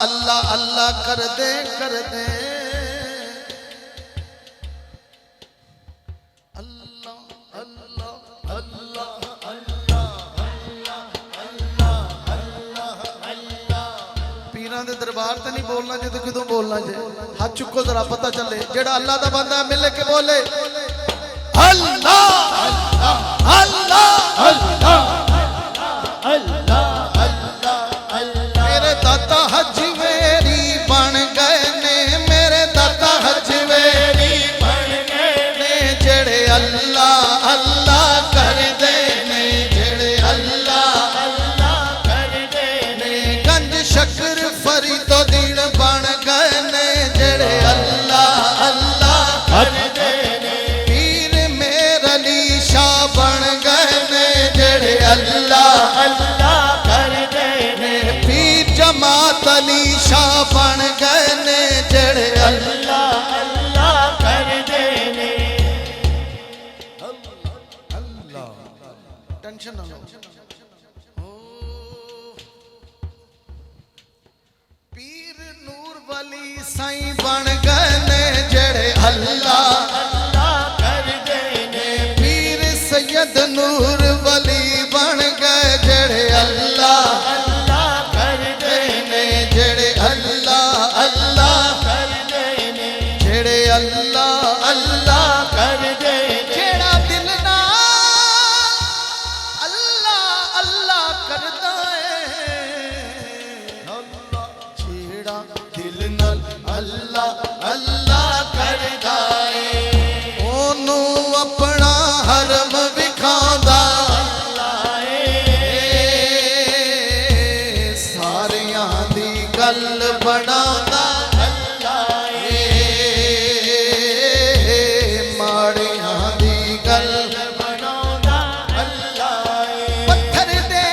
अल्लाह अल्लाह कर दे अल्लाह अल्लाह अल्लाह पीरां दे दरबार ते नहीं बोलना जे तो किदों बोलना जे हाथ चुको जरा पता चले जेड़ा अल्लाह दा बंदा मिल के बोले अल्लाह अल्लाह अल्लाह अल्लाह अल्लाह मेरे दाता हजवेरी बन गए ने मेरे दाता हजवेरी बन गए ने जेड़े अल्लाह अल्लाह कर दे ने जेड़े अल्लाह अल्लाह कर दे ने गंज शक्कर फरीदो दीन बन गए ने जेड़े अल्लाह अल्लाह कर दे ने पीर मेर अली शाह बन गए ने जेड़े अल्लाह अल्लाह कर दे ने पीर जमात अली शाह बन गए ने जेड़े अल्लाह अल्लाह कर दे ने अल्लाह टेंशन ना लो पीर नूर वली साईं बन गए ने जेड़े अल्लाह अल्लाह कर दे ने पीर सैयद नूर वली बन गए जेड़े अल्लाह अल्लाह कर दे ने जेड़े अल्लाह अल्लाह कर दे ने जेड़े अल्लाह अल्लाह कर दे जेड़ा दिल नाल अल्लाह अल्लाह करदा है जेड़ा दिल नाल अल्लाह अल्लाह करदा है ओनू अपना हरम विखांदा अल्लाह सारियां दी गल बनांदा अल्लाह माड़ियां दी गल बनांदा अल्लाह पत्थर दे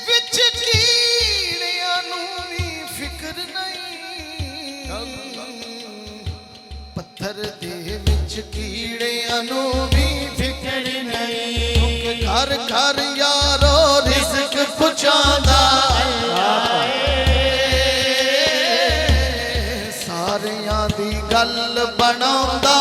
विच कीड़ियां नू भी फिक्र नहीं पत्थर दे विच कीड़ियां नू भी फिक्र नहीं घर घर यारो रिज़्क पहुंचांदा सारियां दी गल बनांदा